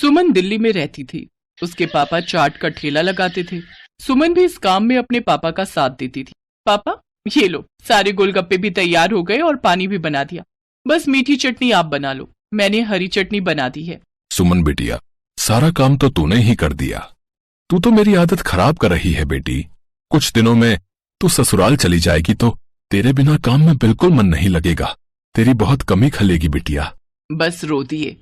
सुमन दिल्ली में रहती थी। उसके पापा चाट का ठेला लगाते थे। सुमन भी इस काम में अपने पापा का साथ देती थी। पापा, ये लो, सारे गोलगप्पे भी तैयार हो गए और पानी भी बना दिया। बस मीठी चटनी आप बना लो, मैंने हरी चटनी बना दी है। सुमन बिटिया, सारा काम तो तूने ही कर दिया। तू तो मेरी आदत खराब कर रही है बेटी। कुछ दिनों में तू ससुराल चली जाएगी तो तेरे बिना काम में बिल्कुल मन नहीं लगेगा। तेरी बहुत कमी खलेगी बिटिया। बस रो दिए।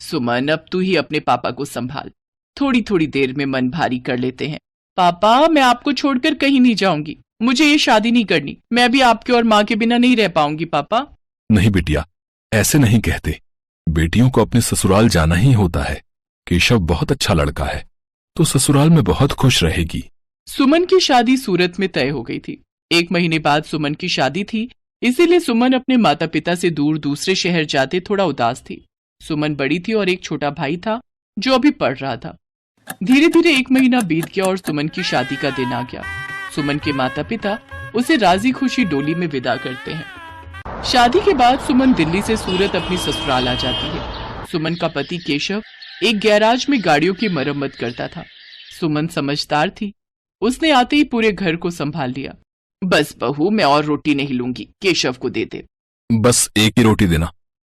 सुमन, अब तू ही अपने पापा को संभाल। थोड़ी थोड़ी देर में मन भारी कर लेते हैं। पापा, मैं आपको छोड़कर कहीं नहीं जाऊंगी। मुझे ये शादी नहीं करनी। मैं भी आपके और माँ के बिना नहीं रह पाऊंगी। पापा। नहीं बिटिया, ऐसे नहीं कहते। बेटियों को अपने ससुराल जाना ही होता है। केशव बहुत अच्छा लड़का है, तो ससुराल में बहुत खुश रहेगी। सुमन की शादी सूरत में तय हो गई थी। 1 महीने बाद सुमन की शादी थी, इसीलिए सुमन अपने माता पिता से दूर दूसरे शहर जाते थोड़ा उदास थी। सुमन बड़ी थी और एक छोटा भाई था जो अभी पढ़ रहा था। धीरे धीरे 1 महीना बीत गया और सुमन की शादी का दिन आ गया। सुमन के माता पिता उसे राजी खुशी डोली में विदा करते हैं। शादी के बाद सुमन दिल्ली से सूरत अपनी ससुराल आ जाती है। सुमन का पति केशव एक गैराज में गाड़ियों की मरम्मत करता था। सुमन समझदार थी, उसने आते ही पूरे घर को संभाल लिया। बस बहू, मैं और रोटी नहीं लूंगी, केशव को दे दे। बस एक ही रोटी देना,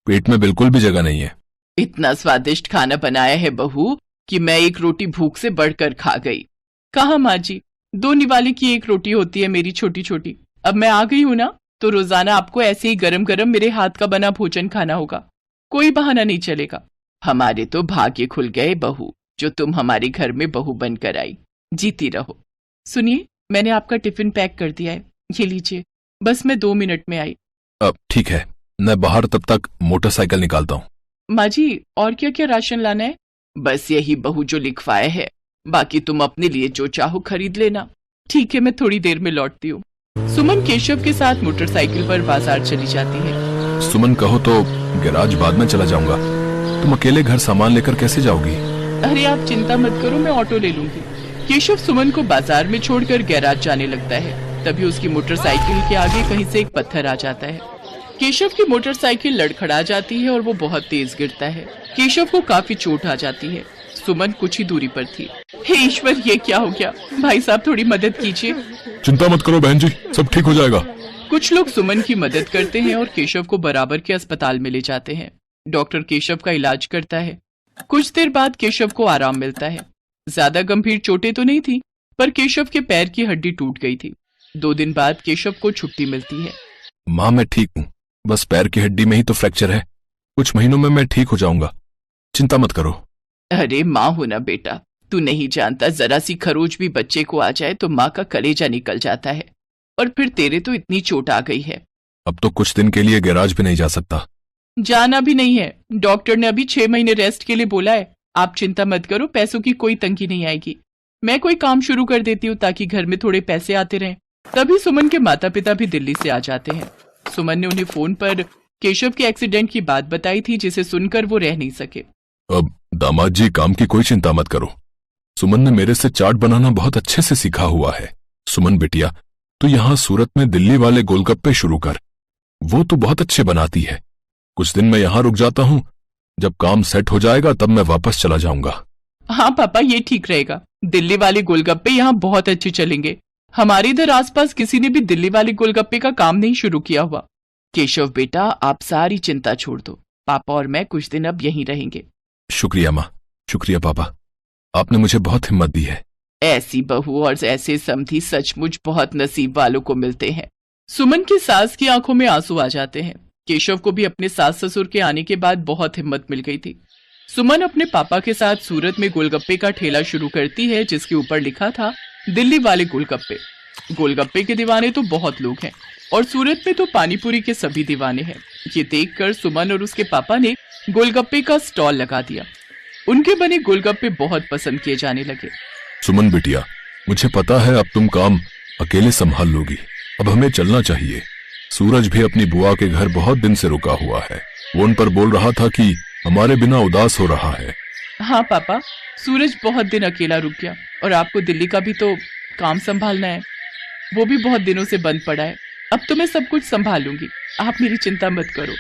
पेट में बिल्कुल भी जगह नहीं है। इतना स्वादिष्ट खाना बनाया है बहू कि मैं एक रोटी भूख से बढ़कर खा गई। कहा माँ जी, 2 निवाले की 1 रोटी होती है मेरी छोटी छोटी। अब मैं आ गई हूं ना, तो रोजाना आपको ऐसे ही गरम गरम मेरे हाथ का बना भोजन खाना होगा। कोई बहाना नहीं चलेगा। हमारे तो भाग्य खुल गए बहू, जो तुम हमारे घर में बहू बनकर आई। जीती रहो। सुनिए, मैंने आपका टिफिन पैक कर दिया है, ये लीजिए। बस मैं 2 मिनट में आई। अब ठीक है, मैं बाहर तब तक मोटरसाइकिल निकालता हूँ। माँ जी, और क्या क्या राशन लाना है? बस यही बहू जो लिखवाए है, बाकी तुम अपने लिए जो चाहो खरीद लेना। ठीक है, मैं थोड़ी देर में लौटती हूँ। सुमन केशव के साथ मोटरसाइकिल पर बाजार चली जाती है। सुमन, कहो तो गैराज बाद में चला जाऊंगा। तुम अकेले घर सामान लेकर कैसे जाओगी? अरे आप चिंता मत करो, मैं ऑटो ले लूंगी। केशव सुमन को बाजार में छोड़कर गैराज जाने लगता है। तभी उसकी मोटरसाइकिल के आगे कहीं से एक पत्थर आ जाता है। केशव की मोटरसाइकिल लड़खड़ा जाती है और वो बहुत तेज गिरता है। केशव को काफी चोट आ जाती है। सुमन कुछ ही दूरी पर थी। हे ईश्वर, ये क्या हो गया? भाई साहब, थोड़ी मदद कीजिए। चिंता मत करो बहन जी, सब ठीक हो जाएगा। कुछ लोग सुमन की मदद करते हैं और केशव को बराबर के अस्पताल में ले जाते हैं। डॉक्टर केशव का इलाज करता है। कुछ देर बाद केशव को आराम मिलता है। ज्यादा गंभीर चोटें तो नहीं थी, पर केशव के पैर की हड्डी टूट गई थी। 2 दिन बाद केशव को छुट्टी मिलती है। माँ, मैं ठीक हूँ, बस पैर की हड्डी में ही तो फ्रैक्चर है। कुछ महीनों में मैं ठीक हो जाऊंगा, चिंता मत करो। अरे माँ हो ना बेटा, तू नहीं जानता, जरा सी खरोच भी बच्चे को आ जाए तो माँ का कलेजा निकल जाता है। और फिर तेरे तो इतनी चोट आ गई है। अब तो कुछ दिन के लिए गैराज भी नहीं जा सकता। जाना भी नहीं है, डॉक्टर ने अभी 6 महीने रेस्ट के लिए बोला है। आप चिंता मत करो, पैसों की कोई तंगी नहीं आएगी। मैं कोई काम शुरू कर देती हूँ ताकि घर में थोड़े पैसे आते रहें। तभी सुमन के माता पिता भी दिल्ली से आ जाते हैं। सुमन ने उन्हें फोन पर केशव के एक्सीडेंट की बात बताई थी, जिसे सुनकर वो रह नहीं सके। अब दामाद जी, काम की कोई चिंता मत करो। सुमन ने मेरे से चाट बनाना बहुत अच्छे से सीखा हुआ है। सुमन बिटिया, तू यहाँ सूरत में दिल्ली वाले गोलगप्पे शुरू कर, वो तो बहुत अच्छे बनाती है। कुछ दिन मैं यहाँ रुक जाता हूँ, जब काम सेट हो जाएगा तब मैं वापस चला जाऊंगा। हाँ पापा, ये ठीक रहेगा। दिल्ली वाले गोलगप्पे यहाँ बहुत अच्छे चलेंगे। हमारे इधर आसपास किसी ने भी दिल्ली वाले गोलगप्पे का काम नहीं शुरू किया हुआ। केशव बेटा, आप सारी चिंता छोड़ दो, पापा और मैं कुछ दिन अब यहीं रहेंगे। शुक्रिया माँ, शुक्रिया पापा, आपने मुझे बहुत हिम्मत दी है। ऐसी बहू और ऐसे समधी सचमुच बहुत नसीब वालों को मिलते हैं। सुमन की सास की आंखों में आंसू आ जाते हैं। केशव को भी अपने सास ससुर के आने के बाद बहुत हिम्मत मिल गई थी। सुमन अपने पापा के साथ सूरत में गोलगप्पे का ठेला शुरू करती है, जिसके ऊपर लिखा था दिल्ली वाले गोलगप्पे। गोलगप्पे के दीवाने तो बहुत लोग हैं और सूरत में तो पानीपुरी के सभी दीवाने हैं। ये देखकर सुमन और उसके पापा ने गोलगप्पे का स्टॉल लगा दिया। उनके बने गोलगप्पे बहुत पसंद किए जाने लगे। सुमन बिटिया, मुझे पता है अब तुम काम अकेले संभाल लोगी। अब हमें चलना चाहिए। सूरज भी अपनी बुआ के घर बहुत दिन से रुका हुआ है। वो उन पर बोल रहा था कि हमारे बिना उदास हो रहा है। हाँ पापा, सूरज बहुत दिन अकेला रुक गया और आपको दिल्ली का भी तो काम संभालना है। वो भी बहुत दिनों से बंद पड़ा है। अब तो मैं सब कुछ संभालूंगी, आप मेरी चिंता मत करो।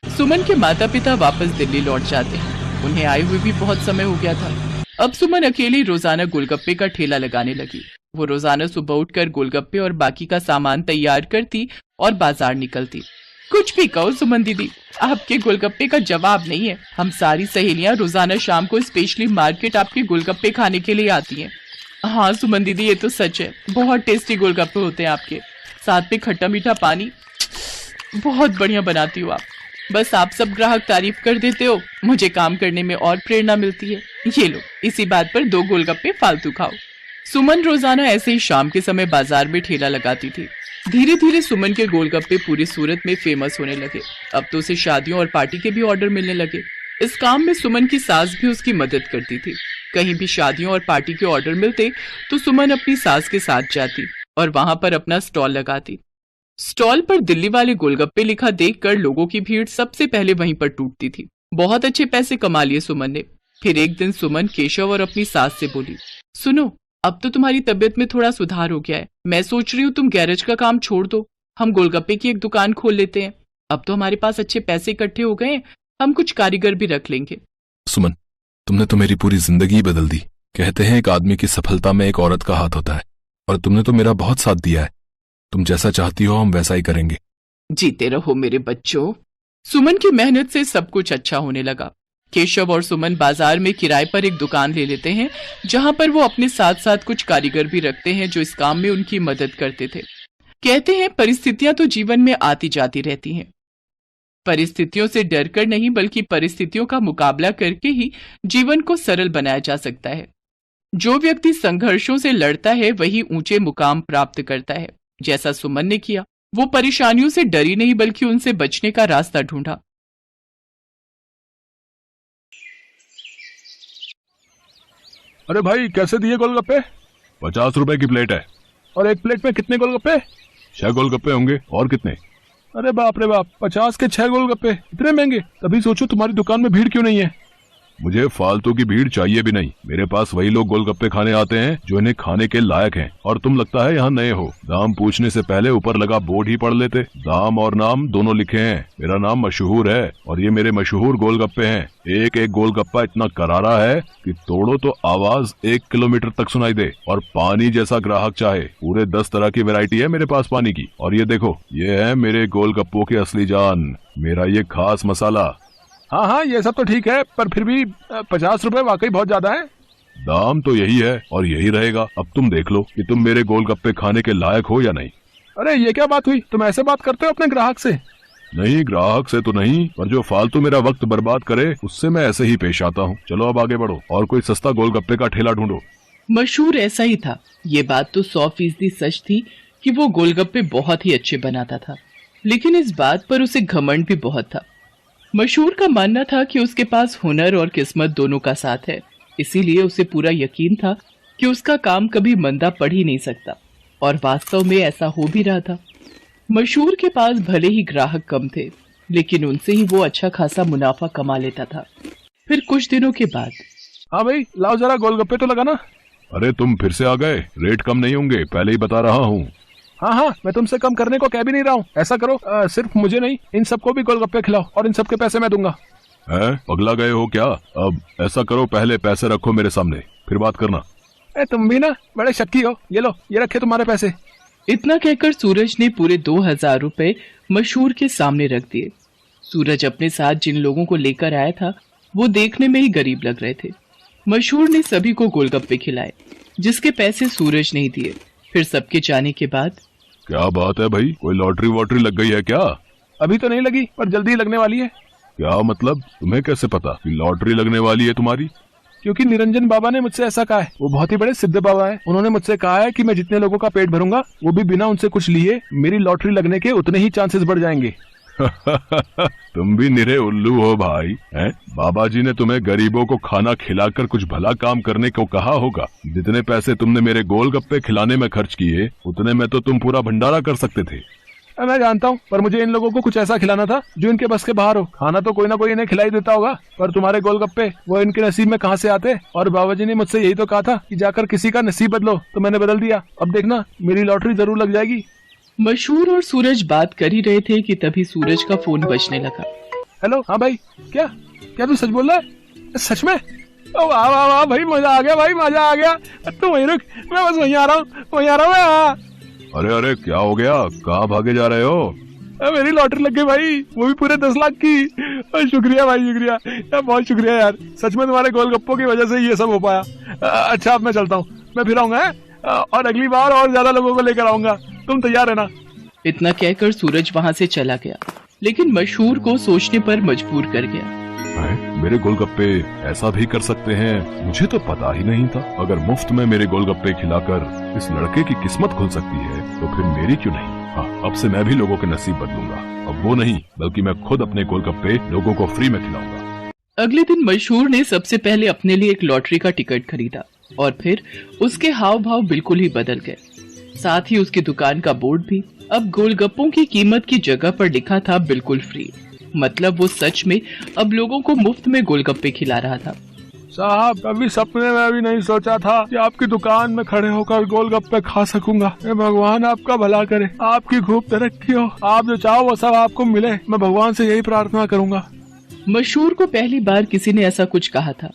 सुमन के माता पिता वापस दिल्ली लौट जाते हैं। उन्हें आए हुए भी बहुत समय हो गया था। अब सुमन अकेली रोजाना गोलगप्पे का ठेला लगाने लगी। वो रोजाना सुबह उठकर गोलगप्पे और बाकी का सामान तैयार करती और बाजार निकलती। कुछ भी कहो सुमन दीदी, आपके गोलगप्पे का जवाब नहीं है। हम सारी सहेलियां रोजाना शाम को स्पेशली मार्केट आपके गोलगप्पे खाने के लिए आती हैं। हाँ सुमन दीदी, ये तो सच है, बहुत टेस्टी गोलगप्पे होते हैं आपके, साथ में खट्टा मीठा पानी, बहुत बढ़िया बनाती हो आप। बस आप सब ग्राहक तारीफ कर देते हो, मुझे काम करने में और प्रेरणा मिलती है। ये लो, इसी बात पर 2 गोलगप्पे फालतू खाओ। सुमन रोजाना ऐसे ही शाम के समय बाजार में ठेला लगाती थी। धीरे धीरे सुमन के गोलगप्पे पूरी सूरत में फेमस होने लगे। अब तो उसे शादियों और पार्टी के भी ऑर्डर मिलने लगे। इस काम में सुमन की सास भी उसकी मदद करती थी। कहीं भी शादियों और पार्टी के ऑर्डर मिलते तो सुमन अपनी सास के साथ जाती और वहां पर अपना स्टॉल लगाती। स्टॉल पर दिल्ली वाले गोलगप्पे लिखा देखकर लोगों की भीड़ सबसे पहले वहीं पर टूटती थी। बहुत अच्छे पैसे कमा लिए सुमन ने। फिर एक दिन सुमन केशव और अपनी सास से बोली, सुनो, अब तो तुम्हारी तबीयत में थोड़ा सुधार हो गया है। मैं सोच रही हूँ तुम गैरेज का काम छोड़ दो, हम गोलगप्पे की एक दुकान खोल लेते हैं। अब तो हमारे पास अच्छे पैसे इकट्ठे हो गए हैं, हम कुछ कारीगर भी रख लेंगे। सुमन, तुमने तो मेरी पूरी जिंदगी बदल दी। कहते हैं एक आदमी की सफलता में एक औरत का हाथ होता है, और तुमने तो मेरा बहुत साथ दिया है। तुम जैसा चाहती हो हम वैसा ही करेंगे। जीते रहो मेरे बच्चों। सुमन की मेहनत से सब कुछ अच्छा होने लगा। केशव और सुमन बाजार में किराए पर एक दुकान ले लेते हैं, जहां पर वो अपने साथ साथ कुछ कारीगर भी रखते हैं जो इस काम में उनकी मदद करते थे। कहते हैं परिस्थितियां तो जीवन में आती जाती रहती हैं। परिस्थितियों से डरकर नहीं, बल्कि परिस्थितियों का मुकाबला करके ही जीवन को सरल बनाया जा सकता है। जो व्यक्ति संघर्षों से लड़ता है वही ऊंचे मुकाम प्राप्त करता है। जैसा सुमन ने किया, वो परेशानियों से डरी नहीं बल्कि उनसे बचने का रास्ता ढूंढा। अरे भाई, कैसे दिए गोलगप्पे? 50 रुपए की प्लेट है। और एक प्लेट में कितने गोलगप्पे? 6 गोलगप्पे होंगे। और कितने? अरे बाप रे बाप, 50 के 6 गोलगप्पे, इतने महंगे? तभी सोचो तुम्हारी दुकान में भीड़ क्यों नहीं है। मुझे फालतू की भीड़ चाहिए भी नहीं। मेरे पास वही लोग गोलगप्पे खाने आते हैं जो इन्हें खाने के लायक हैं। और तुम लगता है यहाँ नए हो। दाम पूछने से पहले ऊपर लगा बोर्ड ही पढ़ लेते। दाम और नाम दोनों लिखे हैं। मेरा नाम मशहूर है और ये मेरे मशहूर गोलगप्पे हैं। एक एक गोलगप्पा इतना करारा है कि तोड़ो तो आवाज 1 किलोमीटर तक सुनाई दे। और पानी जैसा ग्राहक चाहे, पूरे 10 तरह की वैरायटी है मेरे पास पानी की। और ये देखो, ये है मेरे गोलगप्पों की असली जान, मेरा ये खास मसाला। हाँ हाँ, ये सब तो ठीक है, पर फिर भी 50 रुपए वाकई बहुत ज्यादा है। दाम तो यही है और यही रहेगा। अब तुम देख लो कि तुम मेरे गोलगप्पे खाने के लायक हो या नहीं। अरे ये क्या बात हुई, तुम ऐसे बात करते हो अपने ग्राहक से? नहीं, ग्राहक से तो नहीं, पर जो फालतू मेरा वक्त बर्बाद करे उससे मैं ऐसे ही पेश आता हूँ। चलो अब आगे बढ़ो और कोई सस्ता गोलगप्पे का ठेला ढूंढो। मशहूर ऐसा ही था। ये बात तो 100% सच थी कि वो गोलगप्पे बहुत ही अच्छे बनाता था, लेकिन इस बात पर उसे घमंड भी बहुत था। मशहूर का मानना था कि उसके पास हुनर और किस्मत दोनों का साथ है, इसीलिए उसे पूरा यकीन था कि उसका काम कभी मंदा पड़ ही नहीं सकता। और वास्तव में ऐसा हो भी रहा था। मशहूर के पास भले ही ग्राहक कम थे, लेकिन उनसे ही वो अच्छा खासा मुनाफा कमा लेता था। फिर कुछ दिनों के बाद, हाँ भाई, लाओ जरा गोलगप्पे तो लगाना। अरे तुम फिर से आ गए। रेट कम नहीं होंगे, पहले ही बता रहा हूँ। हाँ हाँ, मैं तुमसे कम करने को कह भी नहीं रहा हूँ। ऐसा करो, सिर्फ मुझे नहीं, इन सबको भी गोलगप्पे खिलाओ और इन सबके पैसे मैं दूंगा। है, पगला गए हो क्या? अब ऐसा करो, पहले पैसे रखो मेरे सामने, फिर बात करना। तुम भी ना बड़े शक्की हो। ये लो, ये रखे तुम्हारे पैसे। इतना कहकर सूरज ने पूरे 2000 रुपए मशहूर के सामने रख दिए। सूरज अपने साथ जिन लोगों को लेकर आया था वो देखने में ही गरीब लग रहे थे। मशहूर ने सभी को गोलगप्पे खिलाए, जिसके पैसे सूरज नहीं दिए। फिर सबके जाने के बाद, क्या बात है भाई, कोई लॉटरी वॉटरी लग गई है क्या? अभी तो नहीं लगी, पर जल्दी लगने वाली है। क्या मतलब? तुम्हें कैसे पता कि लॉटरी लगने वाली है तुम्हारी? क्योंकि निरंजन बाबा ने मुझसे ऐसा कहा है। वो बहुत ही बड़े सिद्ध बाबा है। उन्होंने मुझसे कहा है कि मैं जितने लोगों का पेट भरूंगा, वो भी बिना उनसे कुछ लिए, मेरी लॉटरी लगने के उतने ही चांसेस बढ़ जाएंगे। तुम भी निरे उल्लू हो भाई, हैं? बाबा जी ने तुम्हें गरीबों को खाना खिलाकर कुछ भला काम करने को कहा होगा। जितने पैसे तुमने मेरे गोलगप्पे खिलाने में खर्च किए, उतने में तो तुम पूरा भंडारा कर सकते थे। मैं जानता हूँ, पर मुझे इन लोगों को कुछ ऐसा खिलाना था जो इनके बस के बाहर हो। खाना तो कोई ना कोई इन्हें खिलाई देता होगा, पर तुम्हारे गोलगप्पे वो इनके नसीब में कहाँ से आते? और बाबा जी ने मुझसे यही तो कहा था कि जाकर किसी का नसीब बदलो, तो मैंने बदल दिया। अब देखना, मेरी लॉटरी जरूर लग जाएगी। मशहूर और सूरज बात कर ही रहे थे कि तभी सूरज का फोन बजने लगा। हेलो, हाँ भाई, क्या क्या तू सच बोल रहा है? सच में? ओ वाह वाह वाह भाई, मजा आ गया भाई, मजा आ गया। तू वहीं रुक, मैं बस वहीं आ रहा हूँ मैं। अरे अरे क्या हो गया, कहाँ भागे जा रहे हो? मेरी लॉटरी लग गई भाई, वो भी पूरे 10 लाख की। शुक्रिया भाई, शुक्रिया यार, बहुत शुक्रिया यार, सच में तुम्हारे गोलगप्पों की वजह से ये सब हो पाया। अच्छा अब मैं चलता हूँ, मैं फिर आऊंगा और अगली बार और ज्यादा लोगों को लेकर आऊंगा, तुम तैयार है ना? इतना कहकर सूरज वहां से चला गया, लेकिन मशहूर को सोचने पर मजबूर कर गया। मेरे गोलगप्पे ऐसा भी कर सकते हैं, मुझे तो पता ही नहीं था। अगर मुफ्त में मेरे गोलगप्पे खिलाकर इस लड़के की किस्मत खुल सकती है तो फिर मेरी क्यों नहीं? हाँ, अब से मैं भी लोगों के नसीब बदलूंगा। अब वो नहीं, बल्कि मैं खुद अपने गोलगप्पे लोगों को फ्री में खिलाऊंगा। अगले दिन मशहूर ने सबसे पहले अपने लिए एक लॉटरी का टिकट खरीदा और फिर उसके हाव भाव बिल्कुल ही बदल गए। साथ ही उसकी दुकान का बोर्ड भी अब गोलगप्पों की कीमत की जगह पर लिखा था बिल्कुल फ्री। मतलब वो सच में अब लोगों को मुफ्त में गोलगप्पे खिला रहा था। साहब, कभी सपने में भी नहीं सोचा था कि आपकी दुकान में खड़े होकर गोलगप्पे खा सकूंगा। भगवान आपका भला करे, आपकी खूब तरक्की हो, आप जो चाहो वो सब आपको मिले, मैं भगवान से यही प्रार्थना करूंगा। मशहूर को पहली बार किसी ने ऐसा कुछ कहा था।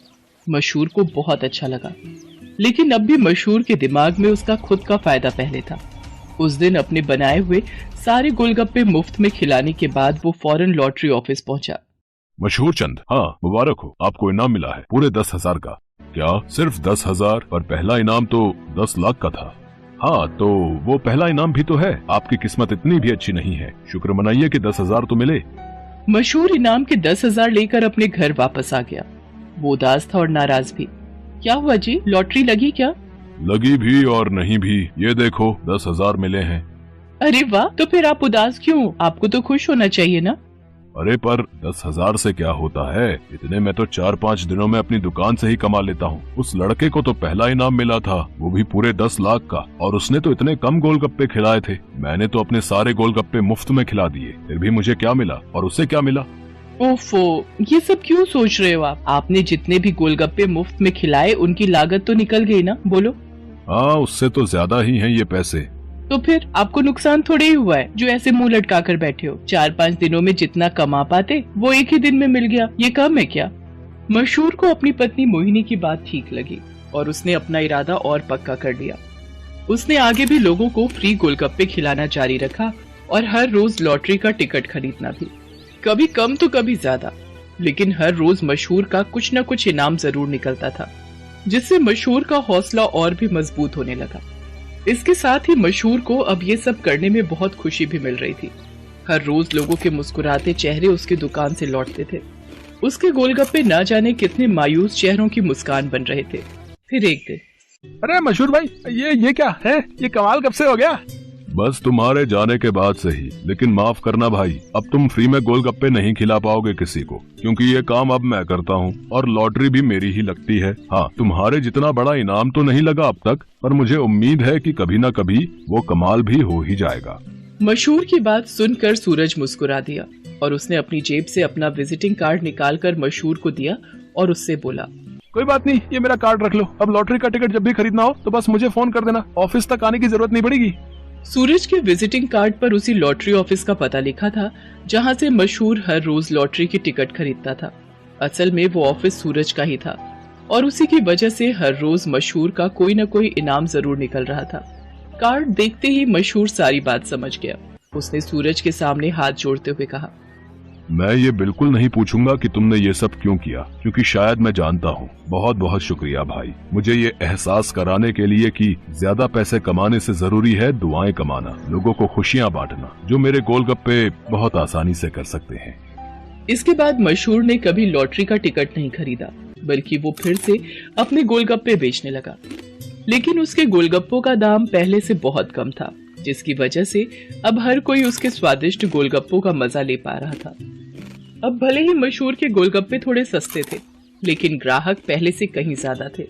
मशहूर को बहुत अच्छा लगा, लेकिन अब भी मशहूर के दिमाग में उसका खुद का फायदा पहले था। उस दिन अपने बनाए हुए सारे गोलगप्पे मुफ्त में खिलाने के बाद वो फौरन लॉटरी ऑफिस पहुंचा। मशहूर चंद, हाँ मुबारक हो, आपको इनाम मिला है पूरे 10,000 का। क्या सिर्फ 10,000? पर पहला इनाम तो 10 लाख का था। हाँ तो वो पहला इनाम भी तो है। आपकी किस्मत इतनी भी अच्छी नहीं है, शुक्र मनाइए कि 10,000 तो मिले। मशहूर इनाम के 10,000 लेकर अपने घर वापस आ गया। वो उदास था और नाराज भी। क्या हुआ जी, लॉटरी लगी क्या? लगी भी और नहीं भी, ये देखो 10,000 मिले हैं। अरे वाह, तो फिर आप उदास क्यों? आपको तो खुश होना चाहिए ना। अरे पर 10,000 से क्या होता है, इतने में तो 4-5 दिनों में अपनी दुकान से ही कमा लेता हूँ। उस लड़के को तो पहला इनाम मिला था, वो भी पूरे 10 लाख का, और उसने तो इतने कम गोलगप्पे खिलाए थे। मैंने तो अपने सारे गोलगप्पे मुफ्त में खिला दिए, फिर भी मुझे क्या मिला और उसे क्या मिला? ओफो, ये सब क्यों सोच रहे हो आप? आपने जितने भी गोलगप्पे मुफ्त में खिलाए उनकी लागत तो निकल गई ना, बोलो। हाँ, उससे तो ज्यादा ही हैं ये पैसे। तो फिर आपको नुकसान थोड़े ही हुआ है जो ऐसे मुंह लटका कर बैठे हो। 4-5 दिनों में जितना कमा पाते वो एक ही दिन में मिल गया, ये कम है क्या? मशहूर को अपनी पत्नी मोहिनी की बात ठीक लगी और उसने अपना इरादा और पक्का कर लिया। उसने आगे भी लोगों को फ्री गोलगप्पे खिलाना जारी रखा और हर रोज लॉटरी का टिकट खरीदना भी, कभी कम तो कभी ज्यादा, लेकिन हर रोज मशहूर का कुछ न कुछ इनाम जरूर निकलता था, जिससे मशहूर का हौसला और भी मजबूत होने लगा। इसके साथ ही मशहूर को अब ये सब करने में बहुत खुशी भी मिल रही थी। हर रोज लोगों के मुस्कुराते चेहरे उसकी दुकान से लौटते थे। उसके गोलगप्पे न जाने कितने मायूस चेहरों की मुस्कान बन रहे थे। फिर एक दिन, अरे मशहूर भाई, ये क्या है? ये कमाल कब से हो गया? बस तुम्हारे जाने के बाद से ही। लेकिन माफ करना भाई, अब तुम फ्री में गोलगप्पे नहीं खिला पाओगे किसी को, क्योंकि ये काम अब मैं करता हूँ और लॉटरी भी मेरी ही लगती है। हाँ, तुम्हारे जितना बड़ा इनाम तो नहीं लगा अब तक, पर मुझे उम्मीद है कि कभी न कभी वो कमाल भी हो ही जाएगा। मशहूर की बात सुनकर सूरज मुस्कुरा दिया और उसने अपनी जेब से अपना विजिटिंग कार्ड निकालकर मशहूर को दिया और उससे बोला, कोई बात नहीं, ये मेरा कार्ड रख लो। अब लॉटरी का टिकट जब भी खरीदना हो तो बस मुझे फोन कर देना, ऑफिस तक आने की जरूरत नहीं पड़ेगी। सूरज के विजिटिंग कार्ड पर उसी लॉटरी ऑफिस का पता लिखा था जहां से मशहूर हर रोज लॉटरी की टिकट खरीदता था। असल में वो ऑफिस सूरज का ही था और उसी की वजह से हर रोज मशहूर का कोई न कोई इनाम जरूर निकल रहा था। कार्ड देखते ही मशहूर सारी बात समझ गया। उसने सूरज के सामने हाथ जोड़ते हुए कहा, मैं ये बिल्कुल नहीं पूछूंगा कि तुमने ये सब क्यों किया, क्योंकि शायद मैं जानता हूँ। बहुत बहुत शुक्रिया भाई, मुझे ये एहसास कराने के लिए कि ज्यादा पैसे कमाने से जरूरी है दुआएं कमाना, लोगों को खुशियाँ बांटना, जो मेरे गोलगप्पे बहुत आसानी से कर सकते हैं। इसके बाद मशहूर ने कभी लॉटरी का टिकट नहीं खरीदा, बल्कि वो फिर से अपने गोलगप्पे बेचने लगा। लेकिन उसके गोलगप्पों का दाम पहले से बहुत कम था, जिसकी वजह से अब हर कोई उसके स्वादिष्ट गोलगप्पों का मजा ले पा रहा था। अब भले ही मशहूर के गोलगप्पे थोड़े सस्ते थे, लेकिन ग्राहक पहले से कहीं ज्यादा थे।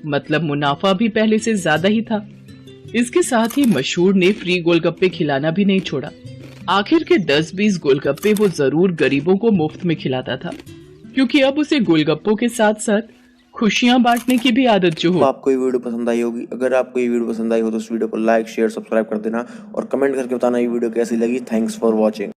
मतलब मुनाफा भी पहले से ज्यादा ही था। इसके साथ ही मशहूर ने फ्री गोलगप्पे खिलाना भी नहीं छोड़ा। आखिर के 10-20 गोलगप्पे वो जरूर गरीबों को मुफ्त में खिलाता था, क्योंकि अब उसे गोलगप्पों के साथ साथ खुशियां बांटने की भी आदत जो हो। आपको ये वीडियो पसंद आई होगी। अगर आपको ये वीडियो पसंद आई हो तो इस वीडियो को लाइक, शेयर, सब्सक्राइब कर देना और कमेंट करके बताना ये वीडियो कैसी लगी। Thanks for watching.